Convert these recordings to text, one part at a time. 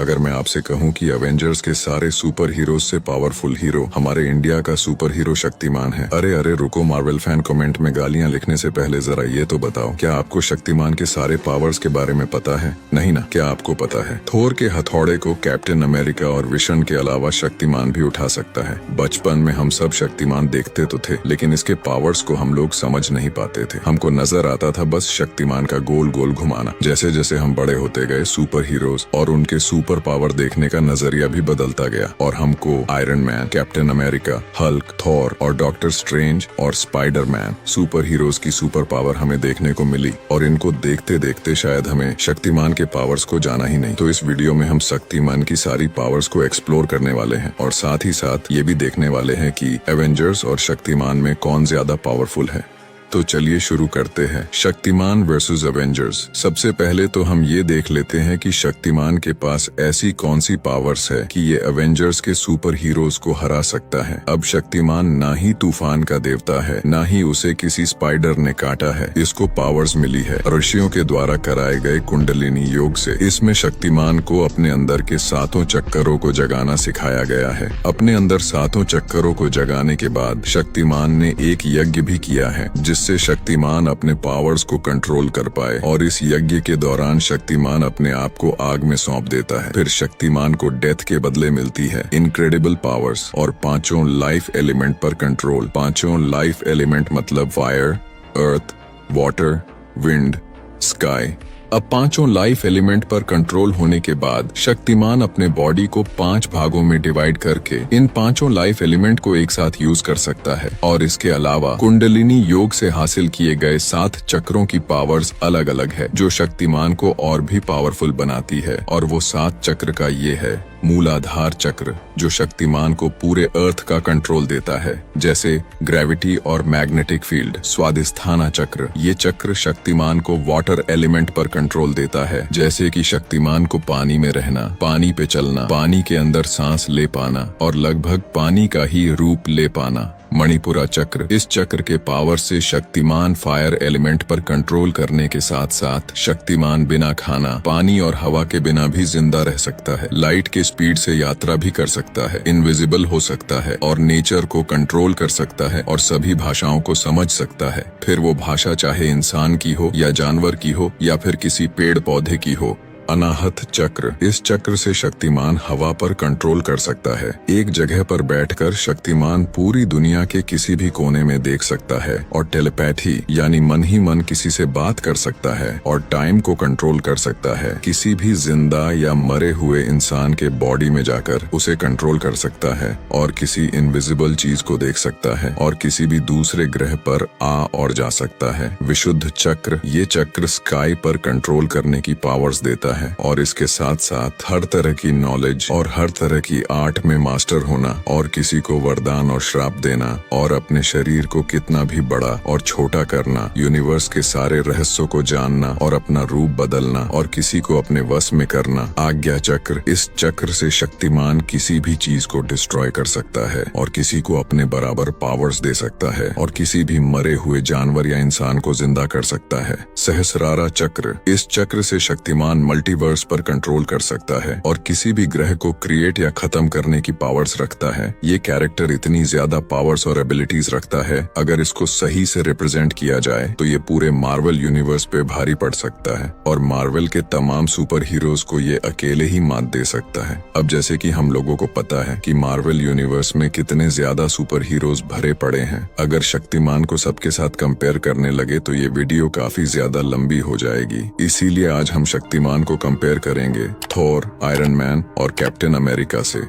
अगर मैं आपसे कहूं कि एवेंजर्स के सारे सुपर हीरोज से पावरफुल हीरो हमारे इंडिया का सुपर हीरो शक्तिमान है। अरे अरे रुको, मार्वल फैन कमेंट में गालियां लिखने से पहले जरा ये तो बताओ, क्या आपको शक्तिमान के सारे पावर्स के बारे में पता है? नहीं ना? क्या आपको पता है थोर के हथौड़े को कैप्टन अमेरिका और विशन के अलावा शक्तिमान भी उठा सकता है? बचपन में हम सब शक्तिमान देखते तो थे, लेकिन इसके पावर्स को हम लोग समझ नहीं पाते थे। हमको नजर आता था बस शक्तिमान का गोल गोल घुमाना। जैसे जैसे हम बड़े होते गए, सुपर हीरोज और उनके सुपर पावर देखने का नजरिया भी बदलता गया और हमको iron man, captain America, Hulk, Thor और डॉक्टर स्ट्रेंज और स्पाइडरमैन सुपर हीरोज की सुपर पावर हमें देखने को मिली और इनको देखते देखते शायद हमें शक्तिमान के पावर्स को जाना ही नहीं। तो इस वीडियो में हम शक्तिमान की सारी पावर्स को एक्सप्लोर करने वाले हैं और साथ ही साथ ये भी देखने वाले हैं कि एवेंजर्स और शक्तिमान में कौन ज्यादा पावरफुल है। तो चलिए शुरू करते हैं। Shaktimaan versus Avengers. सबसे पहले तो हम ये देख लेते हैं कि शक्तिमान के पास ऐसी कौन सी पावर्स है कि ये एवेंजर्स के सुपर हीरोज को हरा सकता है। अब शक्तिमान ना ही तूफान का देवता है, ना ही उसे किसी स्पाइडर ने काटा है। इसको पावर्स मिली है ऋषियों के द्वारा कराए गए कुंडलिनी योग से। इसमें शक्तिमान को अपने अंदर के सातों चक्करों को जगाना सिखाया गया है। अपने अंदर सातों चक्करों को जगाने के बाद शक्तिमान ने एक यज्ञ भी किया है जिससे शक्तिमान अपने पावर्स को कंट्रोल कर पाए और इस यज्ञ के दौरान शक्तिमान अपने आप को आग में सौंप देता है। फिर शक्तिमान को डेथ के बदले मिलती है इनक्रेडिबल पावर्स और पांचों लाइफ एलिमेंट पर कंट्रोल। पांचों लाइफ एलिमेंट मतलब फायर, अर्थ, वाटर, विंड, स्काई। अब पांचों लाइफ एलिमेंट पर कंट्रोल होने के बाद शक्तिमान अपने बॉडी को 5 भागों में डिवाइड करके इन पांचों लाइफ एलिमेंट को एक साथ यूज कर सकता है और इसके अलावा कुंडलिनी योग से हासिल किए गए 7 चक्रों की पावर्स अलग अलग है जो शक्तिमान को और भी पावरफुल बनाती है। और वो 7 चक्र का ये है मूलाधार चक्र जो शक्तिमान को पूरे अर्थ का कंट्रोल देता है, जैसे ग्रेविटी और मैग्नेटिक फील्ड। स्वादिष्ठाना चक्र, ये चक्र शक्तिमान को वाटर एलिमेंट पर कंट्रोल देता है, जैसे कि शक्तिमान को पानी में रहना, पानी पे चलना, पानी के अंदर सांस ले पाना और लगभग पानी का ही रूप ले पाना। मणिपुरा चक्र, इस चक्र के पावर से शक्तिमान फायर एलिमेंट पर कंट्रोल करने के साथ साथ शक्तिमान बिना खाना, पानी और हवा के बिना भी जिंदा रह सकता है। लाइट के स्पीड से यात्रा भी कर सकता है, इनविजिबल हो सकता है और नेचर को कंट्रोल कर सकता है और सभी भाषाओं को समझ सकता है। फिर वो भाषा चाहे इंसान की हो या जानवर की हो या फिर किसी पेड़ पौधे की हो। अनाहत चक्र, इस चक्र से शक्तिमान हवा पर कंट्रोल कर सकता है। एक जगह पर बैठकर शक्तिमान पूरी दुनिया के किसी भी कोने में देख सकता है और टेलीपैथी यानी मन ही मन किसी से बात कर सकता है और टाइम को कंट्रोल कर सकता है। किसी भी जिंदा या मरे हुए इंसान के बॉडी में जाकर उसे कंट्रोल कर सकता है और किसी इनविजिबल चीज को देख सकता है और किसी भी दूसरे ग्रह पर आ और जा सकता है। विशुद्ध चक्र, ये चक्र स्काई पर कंट्रोल करने की पावर्स देता है और इसके साथ साथ हर तरह की नॉलेज और हर तरह की आर्ट में मास्टर होना और किसी को वरदान और श्राप देना और अपने शरीर को कितना भी बड़ा और छोटा करना, यूनिवर्स के सारे रहस्यों को जानना और अपना रूप बदलना और किसी को अपने वश में करना। आज्ञा चक्र, इस चक्र से शक्तिमान किसी भी चीज को डिस्ट्रॉय कर सकता है और किसी को अपने बराबर पावर्स दे सकता है और किसी भी मरे हुए जानवर या इंसान को जिंदा कर सकता है। सहस्रारा चक्र, इस चक्र से शक्तिमान मल्टीवर्स पर कंट्रोल कर सकता है और किसी भी ग्रह को क्रिएट या खत्म करने की पावर्स रखता है। ये कैरेक्टर इतनी ज्यादा पावर्स और एबिलिटीज रखता है, अगर इसको सही से रिप्रेजेंट किया जाए तो ये पूरे मार्वल यूनिवर्स पे भारी पड़ सकता है और मार्वल के तमाम सुपर हीरोज को ये अकेले ही मात दे सकता है। अब जैसे कि हम लोगों को पता है कि मार्वल यूनिवर्स में कितने ज्यादा सुपर हीरोज भरे पड़े हैं, अगर शक्तिमान को सबके साथ कंपेयर करने लगे तो ये वीडियो काफी ज्यादा लंबी हो जाएगी। इसीलिए आज हम शक्तिमान को कंपेयर करेंगे थॉर, आयरन मैन और कैप्टन अमेरिका से।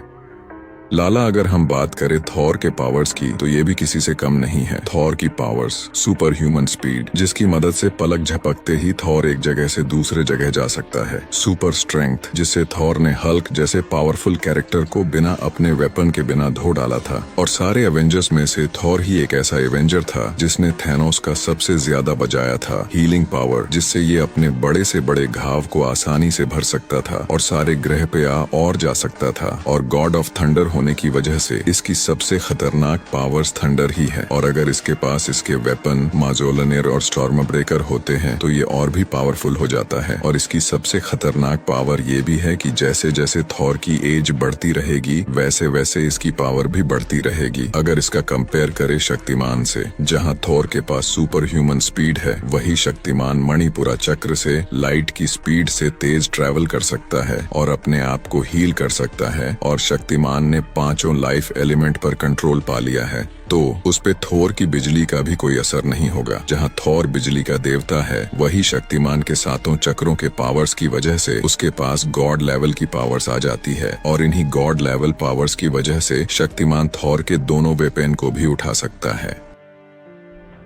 लाला, अगर हम बात करें थॉर के पावर्स की तो ये भी किसी से कम नहीं है। थॉर की पावर्स, सुपर ह्यूमन स्पीड जिसकी मदद से पलक झपकते ही थॉर एक जगह से दूसरे जगह जा सकता है। सुपर स्ट्रेंथ, जिससे थॉर ने हल्क जैसे पावरफुल कैरेक्टर को बिना अपने वेपन के बिना धो डाला था और सारे एवेंजर्स में से थॉर ही एक ऐसा एवेंजर था जिसने थैनोस का सबसे ज्यादा बचाया था। हीलिंग पावर, जिससे ये अपने बड़े से बड़े घाव को आसानी से भर सकता था और सारे ग्रह पे आ और जा सकता था। और गॉड ऑफ थंडर होने की वजह से इसकी सबसे खतरनाक पावर्स थंडर ही है। और अगर इसके पास इसके वेपन माजोलनियर और स्टॉर्म ब्रेकर होते हैं तो ये और भी पावरफुल हो जाता है। और इसकी सबसे खतरनाक पावर ये भी है कि जैसे जैसे थॉर की एज बढ़ती रहेगी वैसे वैसे इसकी पावर भी बढ़ती रहेगी। अगर इसका कंपेयर करे शक्तिमान से, जहां थॉर के पास सुपर ह्यूमन स्पीड है, वही शक्तिमान मणिपुरा चक्र से लाइट की स्पीड से तेज ट्रैवल कर सकता है और अपने आप को हील कर सकता है। और शक्तिमान ने 5 लाइफ एलिमेंट पर कंट्रोल पा लिया है, तो उस पे थोर की बिजली का भी कोई असर नहीं होगा। जहां थोर बिजली का देवता है, वही शक्तिमान के 7 चक्रों के पावर्स की वजह से उसके पास गॉड लेवल की पावर्स आ जाती है। और इन्हीं गॉड लेवल पावर्स की वजह से शक्तिमान थोर के दोनों वेपन को भी उठा सकता है।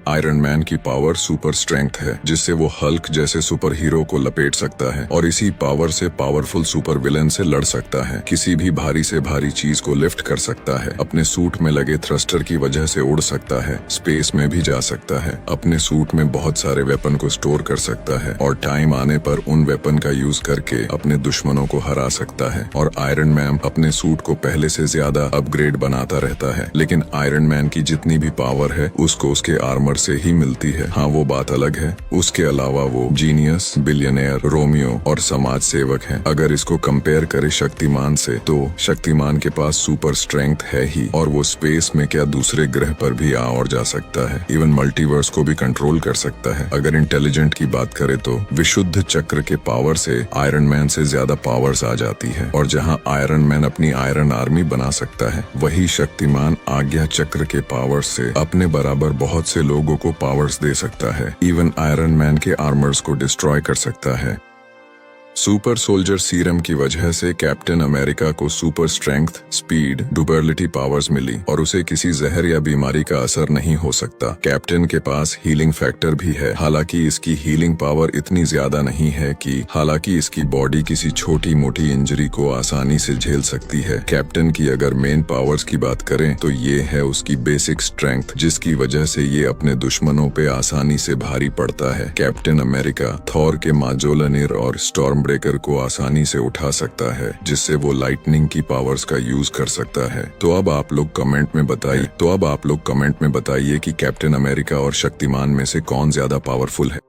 आयरन मैन की पावर सुपर स्ट्रेंथ है, जिससे वो हल्क जैसे सुपर हीरो को लपेट सकता है और इसी पावर से पावरफुल सुपर विलेन से लड़ सकता है। किसी भी भारी से भारी चीज को लिफ्ट कर सकता है, अपने सूट में लगे थ्रस्टर की वजह से उड़ सकता है, स्पेस में भी जा सकता है, अपने सूट में बहुत सारे वेपन को स्टोर कर सकता है और टाइम आने पर उन वेपन का यूज करके अपने दुश्मनों को हरा सकता है। और आयरन मैन अपने सूट को पहले से ज्यादा अपग्रेड बनाता रहता है, लेकिन आयरन मैन की जितनी भी पावर है उसको उसके आर्मर से ही मिलती है। हाँ, वो बात अलग है, उसके अलावा वो जीनियस, बिलियनियर, रोमियो और समाज सेवक है। अगर इसको कंपेयर करे शक्तिमान से, तो शक्तिमान के पास सुपर स्ट्रेंथ है ही, और वो स्पेस में क्या दूसरे ग्रह पर भी आ और जा सकता है, इवन मल्टीवर्स को भी कंट्रोल कर सकता है। अगर इंटेलिजेंट की बात करे तो विशुद्ध चक्र के पावर से आयरन मैन से ज्यादा पावर्स आ जाती है। और जहाँ आयरन मैन अपनी आयरन आर्मी बना सकता है, वही शक्तिमान आज्ञा चक्र के पावर से अपने बराबर बहुत से लोगों को पावर्स दे सकता है, इवन आयरन मैन के आर्मर्स को डिस्ट्रॉय कर सकता है। सुपर सोल्जर सीरम की वजह से कैप्टन अमेरिका को super strength, speed, durability powers मिली और उसे किसी जहर या बीमारी का असर नहीं हो सकता। कैप्टन के पास हीलिंग फैक्टर भी है, हालांकि इसकी हीलिंग पावर इतनी ज्यादा नहीं है कि हालांकि इसकी बॉडी किसी छोटी मोटी इंजरी को आसानी से झेल सकती है। कैप्टन की अगर मेन पावर्स की बात करें तो ये है उसकी बेसिक स्ट्रेंथ, जिसकी वजह से ये अपने दुश्मनों पे आसानी से भारी पड़ता है। कैप्टन अमेरिका थॉर के माजोलनियर और स्टॉर्म ब्रेकर को आसानी से उठा सकता है, जिससे वो लाइटनिंग की पावर्स का यूज कर सकता है। तो अब आप लोग कमेंट में बताइए कि कैप्टन अमेरिका और शक्तिमान में से कौन ज्यादा पावरफुल है।